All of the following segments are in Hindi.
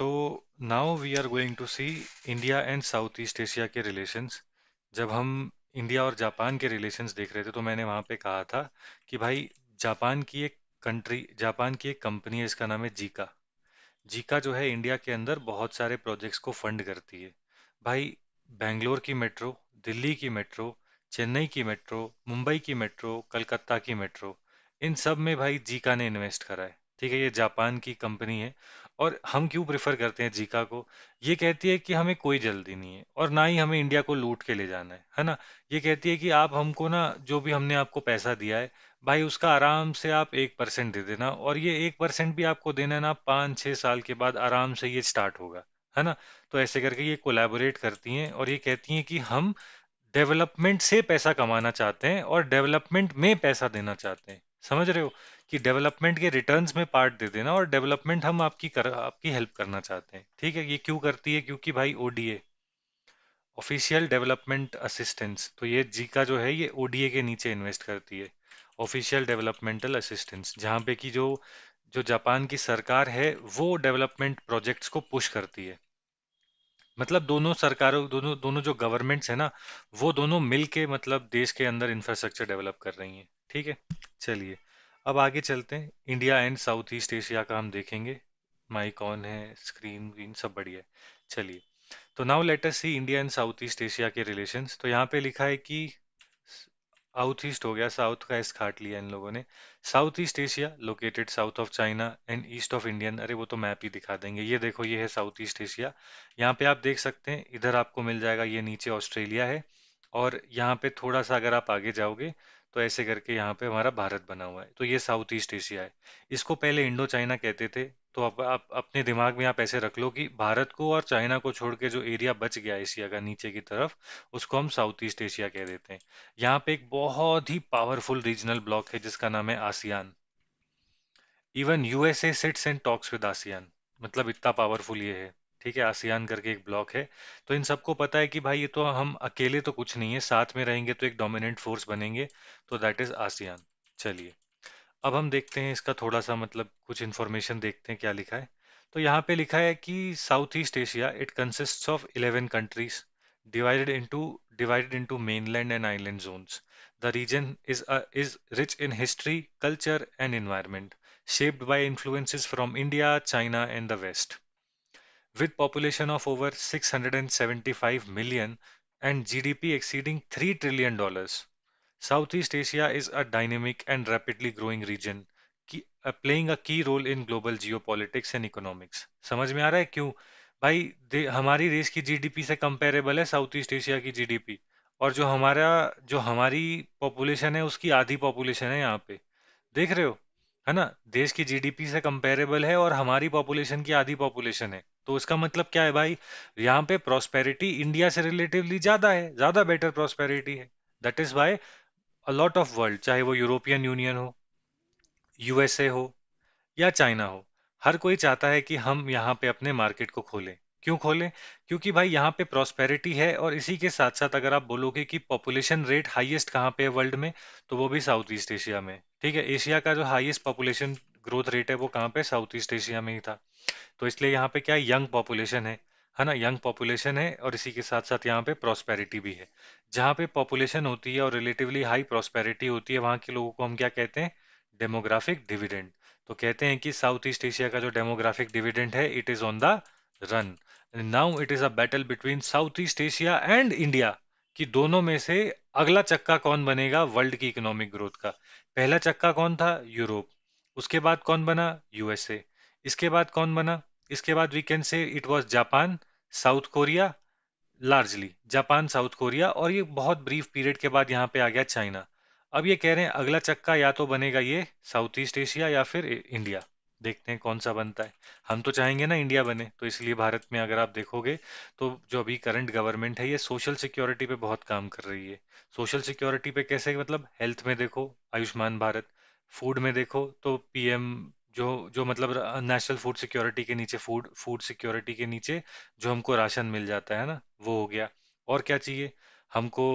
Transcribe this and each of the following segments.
So now we are going to see India and South East Asia के रिलेशंस। जब हम इंडिया और जापान के रिलेशंस देख रहे थे तो मैंने वहाँ पे कहा था कि भाई जापान की एक कंपनी है, इसका नाम है जीका। जीका जो है इंडिया के अंदर बहुत सारे प्रोजेक्ट्स को फंड करती है। भाई, बेंगलोर की मेट्रो, दिल्ली की मेट्रो, चेन्नई की मेट्रो, मुंबई की मेट्रो, कलकत्ता की मेट्रो, इन सब में भाई जीका ने इन्वेस्ट करा है। ठीक है, ये जापान की कंपनी है। और हम क्यों प्रेफर करते हैं जीका को? ये कहती है कि हमें कोई जल्दी नहीं है और ना ही हमें इंडिया को लूट के ले जाना है ना। ये कहती है कि आप हमको ना, जो भी हमने आपको पैसा दिया है भाई, उसका आराम से आप 1% दे देना, और ये 1% भी आपको देना है ना, 5-6 साल के बाद आराम से ये स्टार्ट होगा, है ना। तो ऐसे करके ये कोलैबोरेट करती हैं और ये कहती हैं कि हम डेवलपमेंट से पैसा कमाना चाहते हैं और डेवलपमेंट में पैसा देना चाहते हैं। समझ रहे हो कि डेवलपमेंट के रिटर्न्स में पार्ट दे देना, और डेवलपमेंट हम आपकी हेल्प करना चाहते हैं। ठीक है, ये क्यों करती है? क्योंकि भाई ओडीए, ऑफिशियल डेवलपमेंट असिस्टेंस, तो ये जीका जो है ये ओडीए के नीचे इन्वेस्ट करती है। ऑफिशियल डेवलपमेंटल असिस्टेंस, जहाँ पे कि जो जो जापान की सरकार है वो डेवलपमेंट प्रोजेक्ट्स को पुश करती है। मतलब दोनों सरकारों, दोनों दोनों जो गवर्नमेंट्स है ना, वो दोनों मिल के मतलब देश के अंदर इंफ्रास्ट्रक्चर डेवलप कर रही हैं। ठीक है, चलिए अब आगे चलते हैं। India and South East Asia का हम देखेंगे। माइक ऑन है, स्क्रीन ग्रीन सब बढ़िया है। चलिए, तो now let us see India and South East Asia के रिलेशंस। तो यहाँ पे लिखा है कि साउथ ईस्ट हो गया, साउथ का एस काट लिया इन लोगों ने। South East Asia located south of China and east of Indian, अरे वो तो मैप ही दिखा देंगे। ये देखो, ये है साउथ ईस्ट एशिया। यहाँ पे आप देख सकते हैं, इधर आपको मिल जाएगा, ये नीचे ऑस्ट्रेलिया है। और यहाँ पे थोड़ा सा अगर आप आगे जाओगे तो ऐसे करके यहाँ पे हमारा भारत बना हुआ है। तो ये साउथ ईस्ट एशिया है। इसको पहले इंडो चाइना कहते थे। तो अब आप अपने दिमाग में आप ऐसे रख लो कि भारत को और चाइना को छोड़ के जो एरिया बच गया एशिया का नीचे की तरफ, उसको हम साउथ ईस्ट एशिया कह देते हैं। यहाँ पे एक बहुत ही पावरफुल रीजनल ब्लॉक है जिसका नाम है ASEAN. Even USA sits and talks with ASEAN, मतलब इतना पावरफुल ये है। ठीक है, आसियान करके एक ब्लॉक है। तो इन सबको पता है कि भाई ये तो हम अकेले तो कुछ नहीं है, साथ में रहेंगे तो एक डोमिनेंट फोर्स बनेंगे। तो दैट इज आसियान। चलिए, अब हम देखते हैं इसका थोड़ा सा मतलब कुछ इन्फॉर्मेशन देखते हैं क्या लिखा है। तो यहाँ पे लिखा है कि south East Asia it consists of 11 countries divided into divided into mainland and island zones. The region is rich in history, culture, and environment, shaped by influences from India, China, and the West. With population of over 675 million and GDP exceeding $3 trillion, Southeast Asia is a dynamic and rapidly growing region, playing a key role in global geopolitics and economics. समझ में आ रहा है क्यों? भाई, हमारी देश की जीडीपी से कंपेरेबल है साउथ ईस्ट एशिया की जीडीपी। और जो हमारी पॉपुलेशन है उसकी आधी पॉपुलेशन है यहाँ पे। देख रहे हो, है ना। देश की जीडीपी से कंपेरेबल है और हमारी पॉपुलेशन की आधी पॉपुलेशन है। तो इसका मतलब क्या है भाई? यहाँ पे प्रॉस्पेरिटी इंडिया से रिलेटिवली ज्यादा है, ज्यादा बेटर प्रॉस्पेरिटी है। That is why a lot of world, चाहे वो यूरोपियन यूनियन हो, यूएसए हो, या चाइना हो, हर कोई चाहता है कि हम यहाँ पे अपने मार्केट को खोलें। क्यों खोलें? क्योंकि भाई यहाँ पे प्रॉस्पेरिटी है, और इसी के साथ साथ अगर आप बोलोगे कि पॉपुलेशन रेट हाईएस्ट कहाँ पे है वर्ल्ड में, तो वो भी साउथ ईस्ट एशिया में। ठीक है, एशिया का जो हाईएस्ट पॉपुलेशन ग्रोथ रेट है वो कहाँ पे? साउथ ईस्ट एशिया में ही था। तो इसलिए यहाँ पे क्या है, यंग पॉपुलेशन है ना, यंग पॉपुलेशन है, और इसी के साथ साथ यहाँ पे प्रॉस्पेरिटी भी है। जहाँ पे पॉपुलेशन होती है और रिलेटिवली हाई प्रॉस्पेरिटी होती है, वहाँ के लोगों को हम क्या कहते हैं? Demographic dividend. तो कहते हैं कि साउथ ईस्ट एशिया का जो डेमोग्राफिक डिविडेंड है, it is on the run. Now it is a battle between south East Asia and India, कि दोनों में से अगला चक्का कौन बनेगा वर्ल्ड की इकोनॉमिक ग्रोथ का। पहला चक्का कौन था? यूरोप। उसके बाद कौन बना? यूएसए। इसके बाद कौन बना? इसके बाद we can say it was Japan, South Korea, largely Japan, South Korea, और ये बहुत ब्रीफ पीरियड के बाद यहाँ पे आ गया चाइना। अब ये कह रहे हैं अगला चक्का या तो बनेगा ये साउथ ईस्ट एशिया या फिर इंडिया। देखते हैं कौन सा बनता है। हम तो चाहेंगे ना इंडिया बने, तो इसलिए भारत में अगर आप देखोगे तो जो अभी करंट गवर्नमेंट है ये सोशल सिक्योरिटी पे बहुत काम कर रही है। सोशल सिक्योरिटी पे कैसे? मतलब हेल्थ में देखो आयुष्मान भारत, फूड में देखो तो पीएम, जो जो मतलब नेशनल फूड सिक्योरिटी के नीचे, फूड फूड सिक्योरिटी के नीचे जो हमको राशन मिल जाता है ना, वो हो गया। और क्या चाहिए हमको?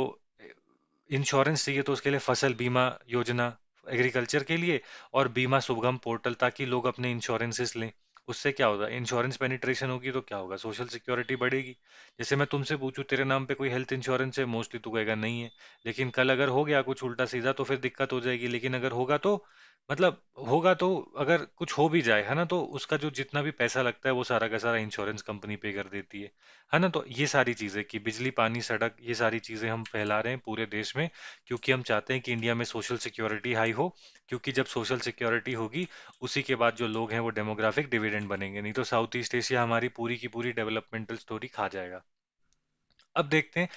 इंश्योरेंस चाहिए, तो उसके लिए फसल बीमा योजना एग्रीकल्चर के लिए, और बीमा सुगम पोर्टल, ताकि लोग अपने इंश्योरेंसेस लें। उससे क्या होगा, इंश्योरेंस पेनिट्रेशन होगी तो क्या होगा, सोशल सिक्योरिटी बढ़ेगी। जैसे मैं तुमसे पूछूं तेरे नाम पे कोई हेल्थ इंश्योरेंस है, मोस्टली तू कहेगा नहीं है। लेकिन कल अगर हो गया कुछ उल्टा सीधा तो फिर दिक्कत हो जाएगी। लेकिन अगर होगा तो मतलब होगा तो अगर कुछ हो भी जाए, है ना, तो उसका जो जितना भी पैसा लगता है वो सारा का सारा इंश्योरेंस कंपनी पे कर देती है ना। तो ये सारी चीजें कि बिजली पानी सड़क, ये सारी चीजें हम फैला रहे हैं पूरे देश में, क्योंकि हम चाहते हैं कि इंडिया में सोशल सिक्योरिटी हाई हो। क्योंकि जब सोशल सिक्योरिटी होगी, उसी के बाद जो लोग हैं वो डेमोग्राफिक डिविडेंड बनेंगे, नहीं तो साउथ ईस्ट एशिया हमारी पूरी की पूरी डेवलपमेंटल स्टोरी खा जाएगा। अब देखते हैं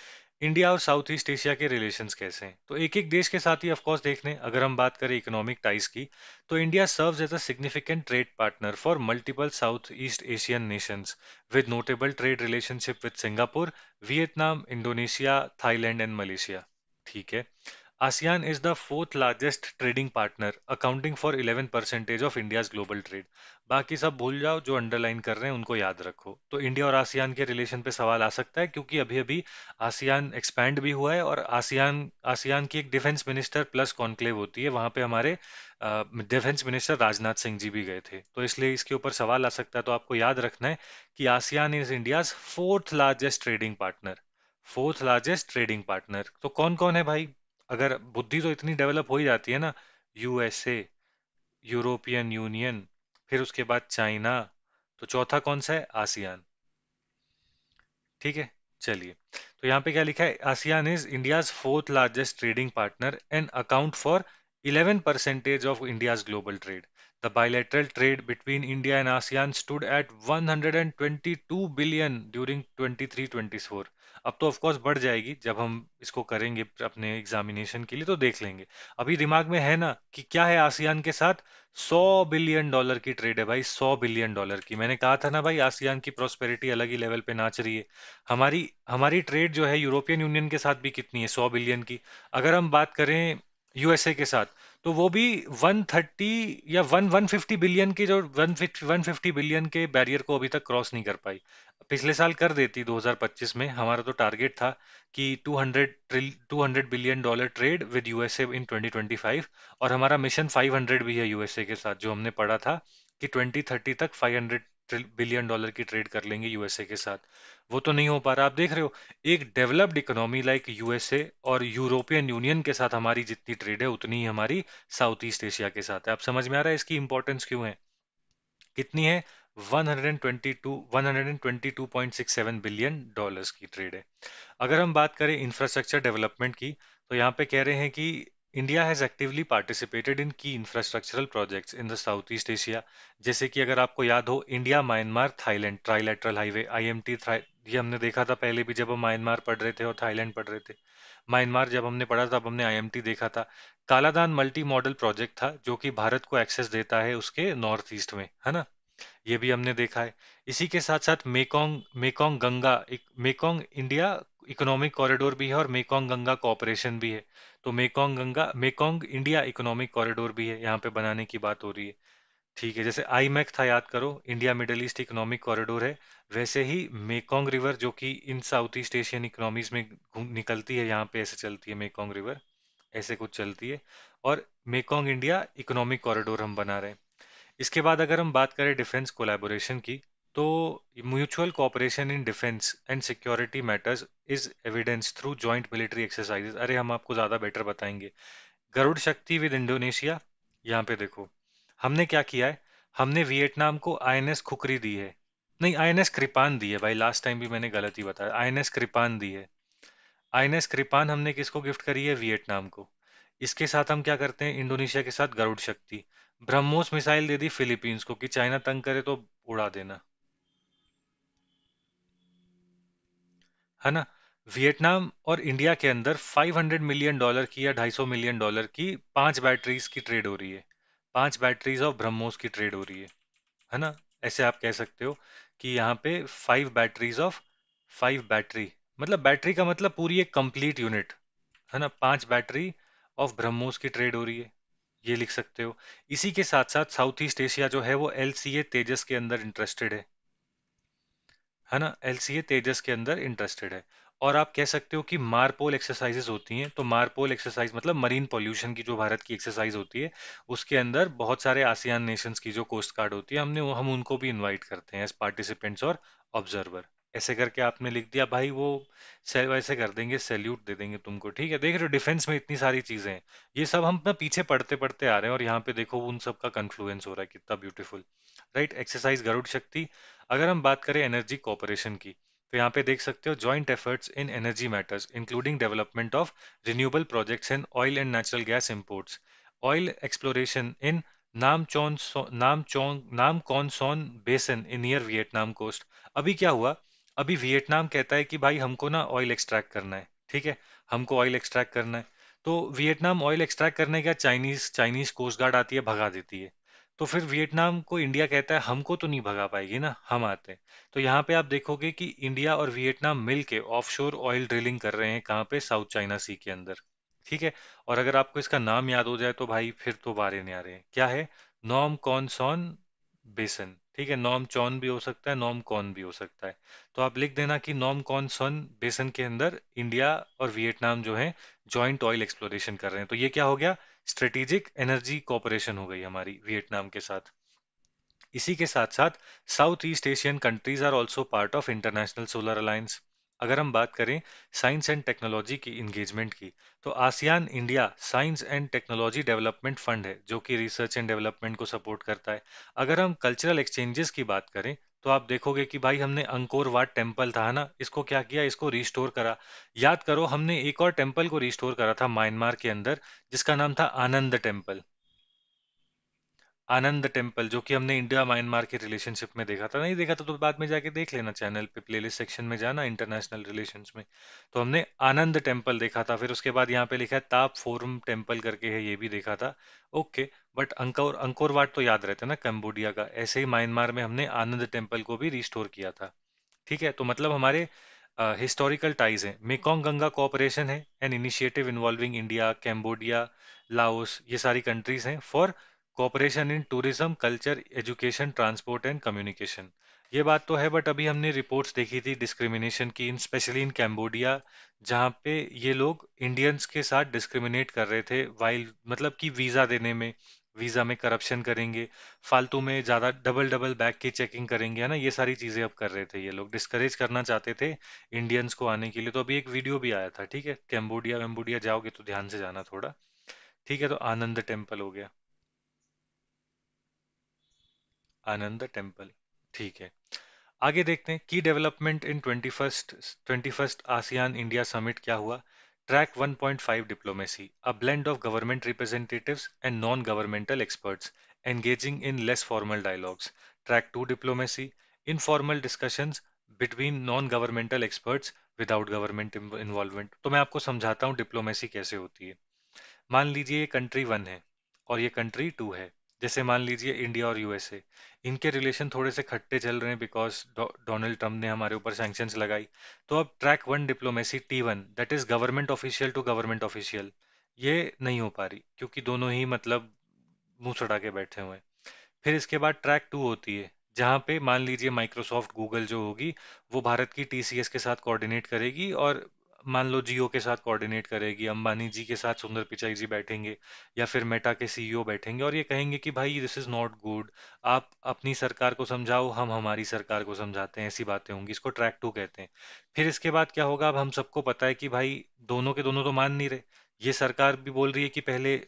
इंडिया और साउथ ईस्ट एशिया के रिलेशंस कैसे हैं। तो एक एक देश के साथ ही ऑफ कोर्स देख लें। अगर हम बात करें इकोनॉमिक टाइज की, तो India serves as a significant trade partner for multiple South East Asian nations with notable trade relationship with Singapore, Vietnam, Indonesia, Thailand and Malaysia. ठीक है। ASEAN is the fourth largest trading partner, accounting for 11% of India's global trade. बाकी सब भूल जाओ, जो अंडरलाइन कर रहे हैं उनको याद रखो। तो इंडिया और आसियान के रिलेशन पे सवाल आ सकता है, क्योंकि अभी अभी आसियान एक्सपैंड भी हुआ है, और आसियान आसियान की एक डिफेंस मिनिस्टर प्लस कॉन्क्लेव होती है, वहां पे हमारे डिफेंस मिनिस्टर राजनाथ सिंह जी भी गए थे, तो इसलिए इसके ऊपर सवाल आ सकता है। तो आपको याद रखना है कि ASEAN is India's fourth largest trading partner. Fourth largest trading partner तो कौन कौन है भाई? अगर बुद्धि तो इतनी डेवलप हो ही जाती है ना, यूएसए, यूरोपियन यूनियन, फिर उसके बाद चाइना, तो चौथा कौन सा है? आसियान। ठीक है, चलिए। तो यहाँ पे क्या लिखा है? ASEAN is India's fourth largest trading partner and account for 11% of India's global trade. The bilateral trade between India and ASEAN stood at 122 billion during 23-24। अब तो ऑफ कोर्स बढ़ जाएगी, जब हम इसको करेंगे अपने एग्जामिनेशन के लिए तो देख लेंगे। अभी दिमाग में है ना कि क्या है आसियान के साथ? 100 बिलियन डॉलर की ट्रेड है भाई, 100 बिलियन डॉलर की। मैंने कहा था ना भाई, आसियान की प्रोस्पेरिटी अलग ही लेवल पे नाच रही है। हमारी हमारी ट्रेड जो है यूरोपियन यूनियन के साथ भी कितनी है? 100 बिलियन की। अगर हम बात करें यूएसए के साथ, तो वो भी 130 या 150 बिलियन के, जो 150 बिलियन के बैरियर को अभी तक क्रॉस नहीं कर पाई। पिछले साल कर देती 2025 में। हमारा तो टारगेट था कि 200 billion dollar trade with USA in 2025, और हमारा मिशन 500 भी है यूएसए के साथ, जो हमने पढ़ा था कि 2030 तक 500 बिलियन डॉलर की ट्रेड कर लेंगे यूएसए के साथ। वो तो नहीं हो पा रहा। आप देख रहे हो, एक डेवलप्ड इकोनॉमी लाइक यूएसए और यूरोपियन यूनियन के साथ हमारी जितनी ट्रेड है, उतनी ही हमारी साउथ ईस्ट एशिया के साथ है। आप समझ में आ रहा है इसकी इंपॉर्टेंस क्यों है? कितनी है? 122.67 बिलियन डॉलर्स की ट्रेड है। अगर हम बात करें इंफ्रास्ट्रक्चर डेवलपमेंट की, तो यहाँ पे कह रहे हैं कि India has actively participated in key infrastructural projects in the South East Asia. जैसे कि अगर आपको याद हो, India Myanmar Thailand trilateral highway, IMT, ये हमने देखा था पहले भी जब हम म्यांमार पढ़ रहे थे और थाईलैंड पढ़ रहे थे। म्यांमार जब हमने पढ़ा तब हमने आईएमटी देखा था। कालादान मल्टी मॉडल प्रोजेक्ट था, जो कि भारत को एक्सेस देता है उसके नॉर्थ ईस्ट में, है ना। ये भी हमने देखा है। इसी के साथ साथ मेकोंग मेकोंग गंगा, एक मेकोंग इंडिया इकोनॉमिक कॉरिडोर भी है, और मेकोंग गंगा कोऑपरेशन भी है। तो मेकोंग इंडिया इकोनॉमिक कॉरिडोर भी है, यहाँ पे बनाने की बात हो रही है। ठीक है, जैसे आईमैक था, याद करो, India middle east economic corridor है। वैसे ही मेकोंग रिवर, जो कि इन साउथ ईस्ट एशियन इकोनॉमीज में निकलती है, यहाँ पे ऐसे चलती है मेकोंग रिवर, ऐसे कुछ चलती है। और मेकोंग इंडिया इकोनॉमिक कॉरिडोर हम बना रहे हैं। इसके बाद अगर हम बात करें डिफेंस कोलैबोरेशन की, तो mutual cooperation in defence and security matters is evidence through joint military exercises. अरे हम आपको ज़्यादा बेटर बताएंगे। गरुड़ शक्ति विद इंडोनेशिया, यहाँ पे देखो हमने क्या किया है। हमने वियतनाम को आईएनएस खुकरी दी है, नहीं आईएनएस कृपान दी है भाई, लास्ट टाइम भी मैंने गलत ही बताया, आईएनएस कृपान दी है। आईएनएस कृपान हमने किसको गिफ्ट करी है? वियतनाम को। इसके साथ हम क्या करते हैं इंडोनेशिया के साथ? गरुड़ शक्ति। ब्रह्मोस मिसाइल दे दी फिलीपींस को, कि चाइना तंग करे तो उड़ा देना, है ना। वियतनाम और इंडिया के अंदर 500 मिलियन डॉलर की या 250 मिलियन डॉलर की 5 बैटरीज की ट्रेड हो रही है। 5 बैटरीज ऑफ ब्रह्मोस की ट्रेड हो रही है ना। ऐसे आप कह सकते हो कि यहाँ पे 5 बैटरी, मतलब बैटरी का मतलब पूरी एक कंप्लीट यूनिट, है ना। 5 बैटरी ऑफ ब्रह्मोस की ट्रेड हो रही है, ये लिख सकते हो। इसी के साथ साथ साउथ ईस्ट एशिया जो है वो एलसीए तेजस के अंदर इंटरेस्टेड है ना। एलसीए तेजस के अंदर इंटरेस्टेड है। और आप कह सकते हो कि मारपोल एक्सरसाइजेस होती हैं। तो मारपोल एक्सरसाइज मतलब मरीन पॉल्यूशन की जो भारत की एक्सरसाइज होती है, उसके अंदर बहुत सारे आसियान नेशंस की जो कोस्ट गार्ड होती है, हम उनको भी इनवाइट करते हैं एज पार्टिसिपेंट्स और ऑब्जर्वर। ऐसे करके आपने लिख दिया भाई, वो वैसे कर देंगे, सैल्यूट दे देंगे तुमको। ठीक है, देख रहे हो डिफेंस में इतनी सारी चीजें हैं। ये सब हम ना पीछे पढ़ते पढ़ते आ रहे हैं, और यहाँ पे देखो उन सब का कन्फ्लुएंस हो रहा है, कितना ब्यूटीफुल। राइट, एक्सरसाइज गरुड़ शक्ति। अगर हम बात करें एनर्जी कॉपरेशन की, तो यहाँ पे देख सकते हो joint efforts in energy matters including development of renewable projects in oil and natural gas imports, oil exploration in Nam Con सोन बेसन इन नियर वियतनाम कोस्ट। अभी क्या हुआ, अभी वियतनाम कहता है कि भाई हमको ना ऑयल एक्सट्रैक्ट करना है। ठीक है, हमको ऑयल एक्सट्रैक्ट करना है। तो वियतनाम ऑयल एक्सट्रैक्ट करने का चाइनीज चाइनीज कोस्ट गार्ड आती है, भगा देती है। तो फिर वियतनाम को इंडिया कहता है हमको तो नहीं भगा पाएगी ना, हम आते हैं। तो यहाँ पे आप देखोगे कि इंडिया और वियतनाम मिल के ऑफशोर ऑयल ड्रिलिंग कर रहे हैं, कहाँ पे, साउथ चाइना सी के अंदर। ठीक है, और अगर आपको इसका नाम याद हो जाए तो भाई फिर तो बारे नहीं आ रहे हैं, क्या है, नॉम कॉनसॉन बेसन। ठीक है, नॉम चौन भी हो सकता है, नॉम कॉन भी हो सकता है। तो आप लिख देना कि नॉम कॉनसॉन बेसन के अंदर इंडिया और वियतनाम जो है जॉइंट ऑयल एक्सप्लोरेशन कर रहे हैं। तो ये क्या हो गया, स्ट्रेटेजिक एनर्जी कोऑपरेशन हो गई हमारी वियतनाम के साथ। इसी के साथ साथ South East Asian countries are also part of International Solar Alliance. अगर हम बात करें साइंस एंड टेक्नोलॉजी की इंगेजमेंट की, तो ASEAN India science and technology development fund है जो कि रिसर्च एंड डेवलपमेंट को सपोर्ट करता है। अगर हम कल्चरल एक्सचेंजेस की बात करें, तो आप देखोगे कि भाई हमने अंकोर वाट टेम्पल था ना, इसको क्या किया, इसको रिस्टोर करा। याद करो, हमने एक और टेम्पल को रिस्टोर करा था म्यांमार के अंदर, जिसका नाम था आनंद टेम्पल। आनंद टेम्पल, जो कि हमने इंडिया म्यांमार के रिलेशनशिप में देखा था। नहीं देखा था तो बाद में जाके देख लेना, चैनल पे प्लेलिस्ट सेक्शन में जाना, इंटरनेशनल रिलेशंस में। तो हमने आनंद टेम्पल देखा था। फिर उसके बाद यहाँ पे लिखा है ताप फोरम टेम्पल करके है, ये भी देखा था। Okay, but Angkor Angkor Wat तो याद रहता है ना, कंबोडिया का। ऐसे ही म्यांमार में हमने आनंद टेम्पल को भी रिस्टोर किया था। ठीक है, तो मतलब हमारे हिस्टोरिकल टाइज हैं। मेकोंग गंगा कोऑपरेशन है an initiative involving India, Cambodia, Laos, ये सारी कंट्रीज हैं for cooperation in tourism, culture, education, transport and communication. ये बात तो है, बट अभी हमने रिपोर्ट्स देखी थी डिस्क्रिमिनेशन की, इन स्पेशली इन कैम्बोडिया, जहाँ पे ये लोग इंडियंस के साथ डिस्क्रिमिनेट कर रहे थे वाइल, मतलब कि वीज़ा देने में, वीज़ा में करप्शन करेंगे, फालतू में ज़्यादा डबल डबल बैग की चेकिंग करेंगे, है ना, ये सारी चीज़ें अब कर रहे थे। ये लोग डिस्करेज करना चाहते थे इंडियंस को आने के लिए। तो अभी एक वीडियो भी आया था। ठीक है, कैम्बोडिया वेम्बोडिया जाओगे तो ध्यान से जाना थोड़ा। ठीक है, तो आनंद टेम्पल हो गया, आनंद टेम्पल। ठीक है, आगे देखते हैं की development in twenty first ASEAN India summit क्या हुआ। Track 1.5 diplomacy, a blend of government representatives and non governmental experts engaging in less formal dialogues. Track 2 diplomacy, informal discussions between non governmental experts without government involvement. तो मैं आपको समझाता हूँ डिप्लोमेसी कैसे होती है। मान लीजिए ये कंट्री वन है और ये कंट्री टू है। जैसे मान लीजिए इंडिया और यूएसए, इनके रिलेशन थोड़े से खट्टे चल रहे हैं बिकॉज डोनाल्ड ट्रम्प ने हमारे ऊपर सैंक्शंस लगाई। तो अब track one diplomacy T1, that is government official to government official, ये नहीं हो पा रही क्योंकि दोनों ही मतलब मुंह चढ़ा के बैठे हुए हैं। फिर इसके बाद ट्रैक टू होती है, जहाँ पे मान लीजिए माइक्रोसॉफ्ट गूगल जो होगी, वो भारत की टीसीएस के साथ कोऑर्डिनेट करेगी, और मान लो जियो के साथ कोऑर्डिनेट करेगी, अंबानी जी के साथ सुंदर पिचाई जी बैठेंगे, या फिर मेटा के सीईओ बैठेंगे, और ये कहेंगे कि भाई दिस इज नॉट गुड, आप अपनी सरकार को समझाओ, हम हमारी सरकार को समझाते हैं, ऐसी बातें होंगी। इसको ट्रैक टू कहते हैं। फिर इसके बाद क्या होगा, अब हम सबको पता है कि भाई दोनों के दोनों तो मान नहीं रहे। ये सरकार भी बोल रही है कि पहले,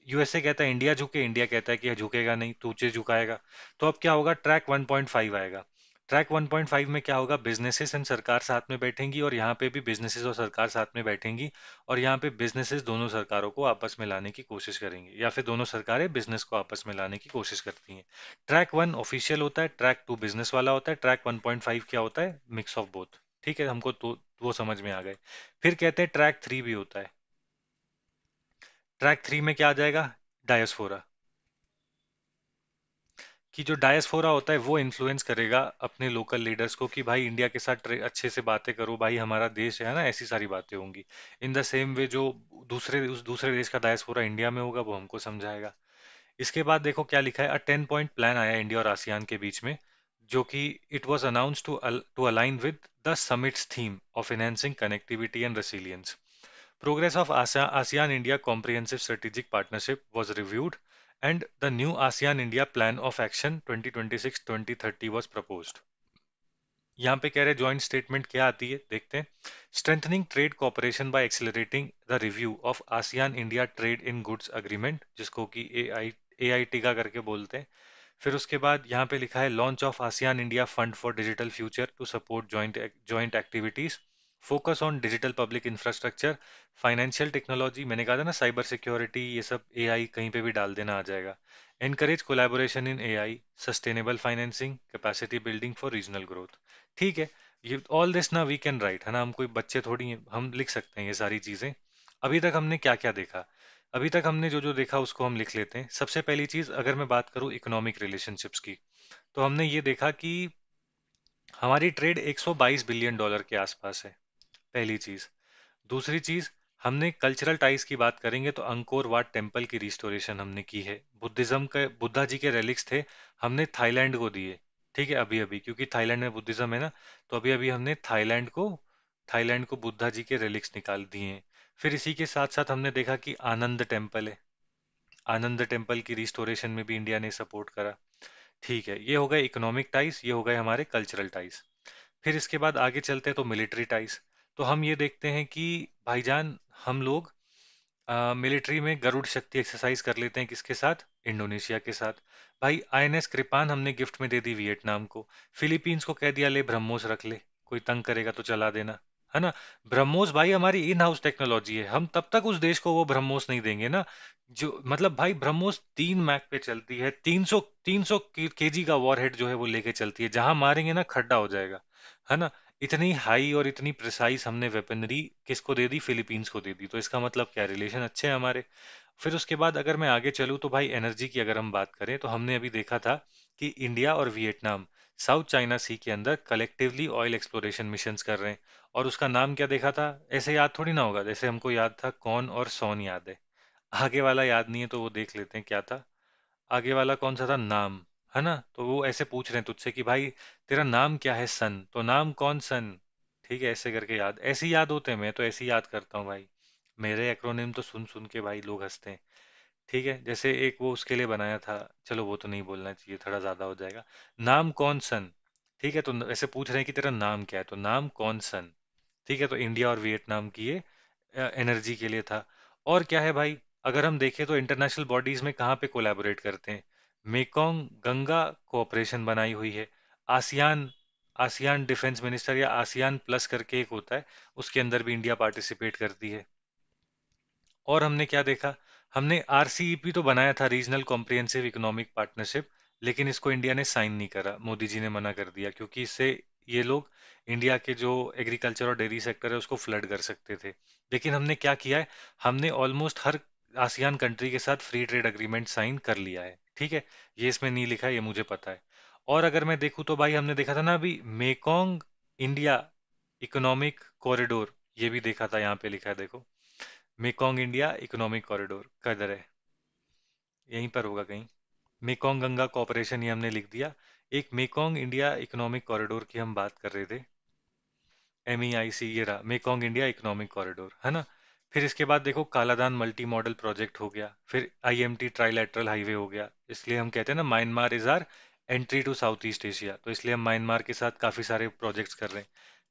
यूएसए कहता है इंडिया झुके, इंडिया कहता है कि झुकेगा नहीं, तू तुझे झुकाएगा। तो अब क्या होगा, ट्रैक 1.5 आएगा। ट्रैक 1.5 में क्या होगा, बिजनेसेस एंड सरकार साथ में बैठेंगी, और यहाँ पे भी बिजनेसेस और सरकार साथ में बैठेंगी, और यहाँ पे बिजनेसेस दोनों सरकारों को आपस में लाने की कोशिश करेंगे, या फिर दोनों सरकारें बिजनेस को आपस में लाने की कोशिश करती हैं। ट्रैक वन ऑफिशियल होता है, ट्रैक टू बिजनेस वाला होता है, ट्रैक 1.5 क्या होता है, मिक्स ऑफ बोथ। ठीक है, हमको तो वो समझ में आ गए। फिर कहते हैं ट्रैक थ्री भी होता है। ट्रैक थ्री में क्या आ जाएगा, डायस्फोरा। कि जो डायस्फोरा होता है वो इन्फ्लुएंस करेगा अपने लोकल लीडर्स को कि भाई इंडिया के साथ अच्छे से बातें करो, भाई हमारा देश है ना, ऐसी सारी बातें होंगी। इन द सेम वे जो उस दूसरे देश का डायस्फोरा इंडिया में होगा, वो हमको समझाएगा। इसके बाद देखो क्या लिखा है, 10 पॉइंट प्लान आया इंडिया और आसियान के बीच में, जो कि it was announced to align with the summit's theme of enhancing connectivity and resilience. Progress of ASEAN India Comprehensive Strategic Partnership was reviewed and the new ASEAN India Plan of Action 2026-2030 was proposed. यहाँ पे कह रहे ज्वाइंट स्टेटमेंट क्या आती है देखते हैं. Strengthening trade cooperation by accelerating the review of ASEAN India trade in goods agreement, जिसको कि AIT का करके बोलते हैं. फिर उसके बाद यहाँ पे लिखा है launch of ASEAN India fund for digital future to support joint activities, focus on digital public infrastructure, financial technology, मैंने कहा था ना साइबर सिक्योरिटी, ये सब AI कहीं पे भी डाल देना आ जाएगा. Encourage collaboration in AI, sustainable financing, capacity building for regional growth. ठीक है, ये ऑल दिस ना वी कैन राइट, है ना, हम कोई बच्चे थोड़ी हैं, हम लिख सकते हैं ये सारी चीजें. अभी तक हमने क्या क्या देखा? अभी तक हमने जो जो देखा उसको हम लिख लेते हैं. सबसे पहली चीज अगर मैं बात करूं इकोनॉमिक रिलेशनशिप्स की, तो हमने ये देखा कि हमारी ट्रेड 122 बिलियन डॉलर के आसपास है. पहली चीज. दूसरी चीज, हमने कल्चरल टाइज की बात करेंगे तो अंकोर वाट टेम्पल की रिस्टोरेशन हमने की है. बुद्धिज्म के बुद्धा जी के रेलिक्स थे, हमने थाईलैंड को दिए. ठीक है, अभी अभी क्योंकि थाईलैंड में बुद्धिज्म है ना, तो अभी अभी हमने थाईलैंड को बुद्धा जी के रेलिक्स निकाल दिए हैं. फिर इसी के साथ साथ हमने देखा कि आनंद टेम्पल है, आनंद टेम्पल की रिस्टोरेशन में भी इंडिया ने सपोर्ट करा. ठीक है, ये हो गए इकोनॉमिक टाइज, ये हो गए हमारे कल्चरल टाइज. फिर इसके बाद आगे चलते हैं तो मिलिट्री टाइज. तो हम ये देखते हैं कि भाईजान हम लोग मिलिट्री में गरुड़ शक्ति एक्सरसाइज कर लेते हैं किसके साथ? इंडोनेशिया के साथ. भाई INS कृपान हमने गिफ्ट में दे दी वियतनाम को. फिलीपींस को कह दिया ले ब्रह्मोस रख ले, कोई तंग करेगा तो चला देना, है ना. ब्रह्मोस भाई हमारी इन हाउस टेक्नोलॉजी है, हम तब तक उस देश को वो ब्रह्मोस नहीं देंगे ना. जो मतलब भाई ब्रह्मोस 3 मैक पे चलती है, 300 केजी का वॉरहेड जो है वो लेके चलती है, जहां मारेंगे ना खड्डा हो जाएगा, है ना. इतनी हाई और इतनी प्रिसाइज हमने वेपनरी किसको दे दी? फिलीपींस को दे दी. तो इसका मतलब क्या, रिलेशन अच्छे हैं हमारे. फिर उसके बाद अगर मैं आगे चलूँ तो भाई एनर्जी की अगर हम बात करें तो हमने अभी देखा था कि इंडिया और वियतनाम साउथ चाइना सी के अंदर कलेक्टिवली ऑयल एक्सप्लोरेशन मिशंस कर रहे हैं. और उसका नाम क्या देखा था? ऐसे याद थोड़ी ना होगा, जैसे हमको याद था कौन और सौन याद है, आगे वाला याद नहीं है, तो वो देख लेते हैं क्या था. आगे वाला कौन सा था? नाम, है ना. तो वो ऐसे पूछ रहे हैं तुझसे कि भाई तेरा नाम क्या है? सन, तो नाम कौन सन. ठीक है, ऐसे करके याद, ऐसे ही याद होते हैं, मैं तो ऐसे ही याद करता हूँ भाई. मेरे एक्रोनिम तो सुन सुन के भाई लोग हंसते हैं. ठीक है, जैसे एक वो उसके लिए बनाया था, चलो वो तो नहीं बोलना चाहिए, थोड़ा ज्यादा हो जाएगा. नाम कौन सन. ठीक है, तो ऐसे पूछ रहे हैं कि तेरा नाम क्या है, तो नाम कौन सन. ठीक है, तो इंडिया और वियतनाम की ये एनर्जी के लिए था. और क्या है भाई, अगर हम देखें तो इंटरनेशनल बॉडीज में कहाँ पे कोलैबोरेट करते हैं? मेकोंग गंगा कोऑपरेशन बनाई हुई है. आसियान आसियान डिफेंस मिनिस्टर या आसियान प्लस करके एक होता है, उसके अंदर भी इंडिया पार्टिसिपेट करती है. और हमने क्या देखा? हमने RCEP तो बनाया था, रीजनल कॉम्प्रिहेंसिव इकोनॉमिक पार्टनरशिप, लेकिन इसको इंडिया ने साइन नहीं करा, मोदी जी ने मना कर दिया, क्योंकि इससे ये लोग इंडिया के जो एग्रीकल्चर और डेयरी सेक्टर है उसको फ्लड कर सकते थे. लेकिन हमने क्या किया है, हमने ऑलमोस्ट हर आसियान कंट्री के साथ फ्री ट्रेड अग्रीमेंट साइन कर लिया है. ठीक है, ये इसमें नहीं लिखा है, ये मुझे पता है. और अगर मैं देखूँ तो भाई हमने देखा था ना अभी मेकोंग इंडिया इकोनॉमिक कॉरिडोर, ये भी देखा था, यहाँ पे लिखा है देखो, मेकोंग इंडिया इकोनॉमिक कॉरिडोर किधर है? यहीं पर होगा कहीं. मेकोंग गंगा कॉर्पोरेशन ये हमने लिख दिया. एक मेकोंग इंडिया इकोनॉमिक कॉरिडोर की हम बात कर रहे थे, MEIC, ये रहा मेकोंग इंडिया इकोनॉमिक कॉरिडोर, है ना. फिर इसके बाद देखो कालादान मल्टी मॉडल प्रोजेक्ट हो गया, फिर IMT ट्राइलेटरल हाईवे हो गया. इसलिए हम कहते हैं ना Myanmar is our entry to South East Asia, तो इसलिए हम म्यांमार के साथ काफी सारे प्रोजेक्ट्स कर रहे हैं,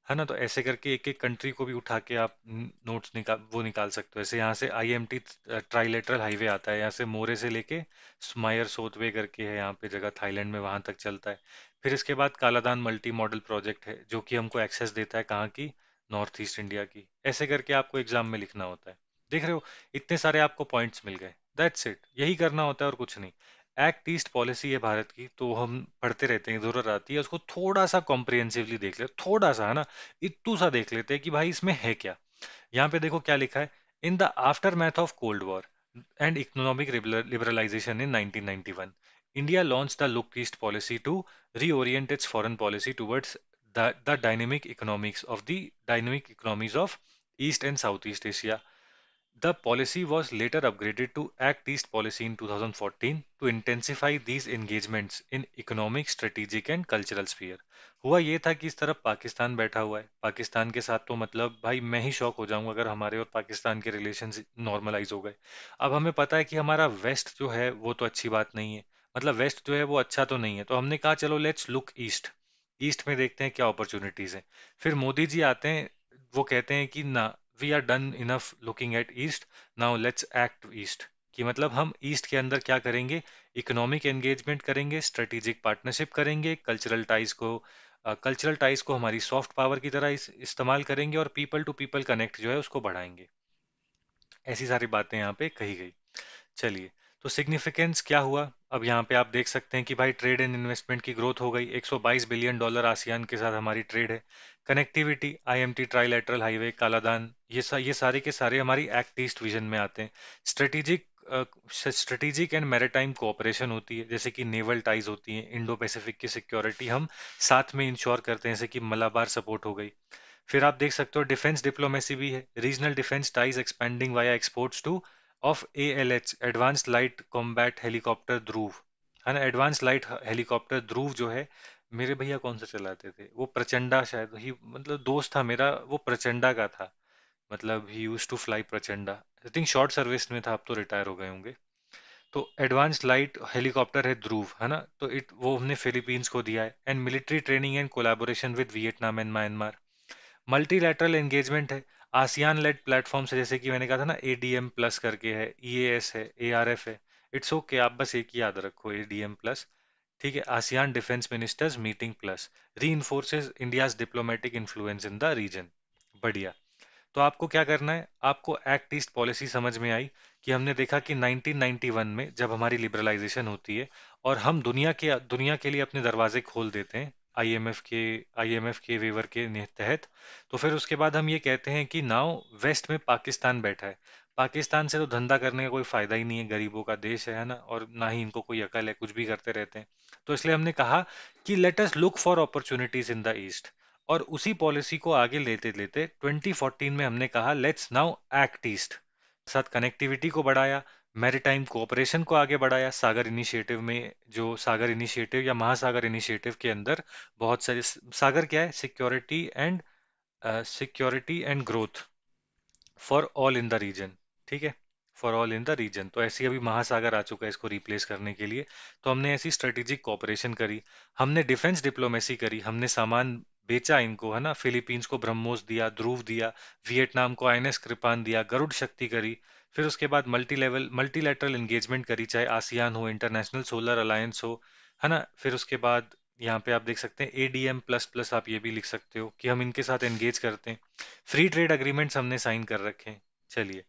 है ना. तो ऐसे करके एक एक कंट्री को भी उठा के आप नोट्स निकाल सकते हो. ऐसे यहाँ से IMT ट्राइलेटरल हाईवे आता है, यहाँ से मोरे से लेके स्मायर सोतवे करके है यहाँ पे जगह थाईलैंड में, वहां तक चलता है. फिर इसके बाद कालादान मल्टी मॉडल प्रोजेक्ट है जो कि हमको एक्सेस देता है कहाँ की? नॉर्थ ईस्ट इंडिया की. ऐसे करके आपको एग्जाम में लिखना होता है. देख रहे हो, इतने सारे आपको पॉइंट्स मिल गए. दैट्स इट, यही करना होता है और कुछ नहीं. एक्ट ईस्ट पॉलिसी है भारत की, तो हम पढ़ते रहते हैं, जरूरत आती है उसको थोड़ा सा कॉम्प्रिहेंसिवली देख ले, थोड़ा सा, है ना, इतू सा देख लेते हैं कि भाई इसमें है क्या. यहाँ पे देखो क्या लिखा है. In the aftermath of cold war and economic liberalisation in 1991, India launched the Look East policy to reorient its foreign policy towards the dynamic economies of East and Southeast Asia. The policy was later upgraded to Act East Policy in 2014 to intensify these engagements in economic, strategic and cultural sphere. हुआ ये था कि इस तरफ पाकिस्तान बैठा हुआ है, पाकिस्तान के साथ तो मतलब भाई मैं ही शॉक हो जाऊंगा अगर हमारे और पाकिस्तान के रिलेशंस नॉर्मलाइज हो गए। अब हमें पता है कि हमारा वेस्ट जो है वो तो अच्छी बात नहीं है, मतलब वेस्ट जो है वो अच्छा तो नहीं है, तो हमने कहा चलो लेट्स लुक ईस्ट, ईस्ट में देखते हैं क्या अपॉर्चुनिटीज हैं। फिर मोदी जी आते हैं, वो कहते हैं कि ना, we are done enough looking at east, now let's act east. कि मतलब हम ईस्ट के अंदर क्या करेंगे, इकोनॉमिक एंगेजमेंट करेंगे, स्ट्रेटेजिक पार्टनरशिप करेंगे, कल्चरल टाइज को हमारी सॉफ्ट पावर की तरह इस्तेमाल करेंगे और पीपल टू पीपल कनेक्ट जो है उसको बढ़ाएंगे। ऐसी सारी बातें यहाँ पे कही गई। चलिए, तो सिग्निफिकेंस क्या हुआ। अब यहाँ पे आप देख सकते हैं कि भाई ट्रेड एंड इन्वेस्टमेंट की ग्रोथ हो गई, 122 बिलियन डॉलर आसियान के साथ हमारी ट्रेड है। Connectivity, IMT trilateral highway, Kaladan, ये सारे के सारे हमारी एक्ट ईस्ट विजन में आते हैं। Strategic strategic and maritime cooperation होती है, जैसे कि नेवल टाइज होती हैं, इंडो पैसिफिक की सिक्योरिटी हम साथ में इंश्योर करते हैं, जैसे कि मलाबार सपोर्ट हो गई। फिर आप देख सकते हो डिफेंस डिप्लोमेसी भी है, regional defence ties expanding via exports to of ALH, advance light combat helicopter Dhruv, है ना। एडवांस लाइट हेलीकॉप्टर ध्रुव जो है, मेरे भैया कौन सा चलाते थे, वो प्रचंडा शायद ही, मतलब दोस्त था मेरा वो प्रचंडा का था, मतलब ही use to fly Prachanda. I think short service में था, अब तो रिटायर हो गए होंगे। तो एडवांस लाइट हेलीकॉप्टर है ध्रुव, है ना, तो इट वो हमने फिलीपींस को दिया है। And military training and collaboration with Vietnam and Myanmar. Multilateral engagement है, आसियान लेड प्लेटफॉर्म से, जैसे कि मैंने कहा था ना, एडीएम प्लस करके है, ईएएस है, एआरएफ है। इट्स ओके, आप बस एक ही याद रखो, एडीएम प्लस। ठीक है, ASEAN defence ministers meeting plus reinforces India's diplomatic influence in the region. बढ़िया। तो आपको क्या करना है, आपको एक्ट ईस्ट पॉलिसी समझ में आई कि हमने देखा कि 1991 में जब हमारी लिबरलाइजेशन होती है और हम दुनिया के लिए अपने दरवाजे खोल देते हैं आईएमएफ के वेवर के तहत, तो फिर उसके बाद हम ये कहते हैं कि नाउ वेस्ट में पाकिस्तान बैठा है, पाकिस्तान से तो धंधा करने का कोई फायदा ही नहीं है, गरीबों का देश है ना, और ना ही इनको कोई अकल है, कुछ भी करते रहते हैं। तो इसलिए हमने कहा कि let us look for opportunities in the east, और उसी पॉलिसी को आगे लेते लेते 2014 में हमने कहा लेट्स नाउ एक्ट ईस्ट। साथ कनेक्टिविटी को बढ़ाया, मैरीटाइम कोऑपरेशन को आगे बढ़ाया, सागर इनिशिएटिव में, जो सागर इनिशिएटिव या महासागर इनिशिएटिव के अंदर बहुत सारे, सागर क्या है, security and growth for all in the region. ठीक है, for all in the region, तो ऐसी अभी महासागर आ चुका है इसको रिप्लेस करने के लिए। तो हमने ऐसी स्ट्रेटेजिक कोऑपरेशन करी, हमने डिफेंस डिप्लोमेसी करी, हमने सामान बेचा इनको, है ना, फिलीपींस को ब्रह्मोस दिया, ध्रुव दिया, वियतनाम को आईएनएस कृपान दिया, गरुड़ शक्ति करी। फिर उसके बाद मल्टीलेटरल एंगेजमेंट करी, चाहे आसियान हो, इंटरनेशनल सोलर अलायंस हो, है ना। फिर उसके बाद यहाँ पे आप देख सकते हैं एडीएम प्लस प्लस, आप ये भी लिख सकते हो कि हम इनके साथ एंगेज करते हैं। फ्री ट्रेड अग्रीमेंट्स हमने साइन कर रखे हैं। चलिए,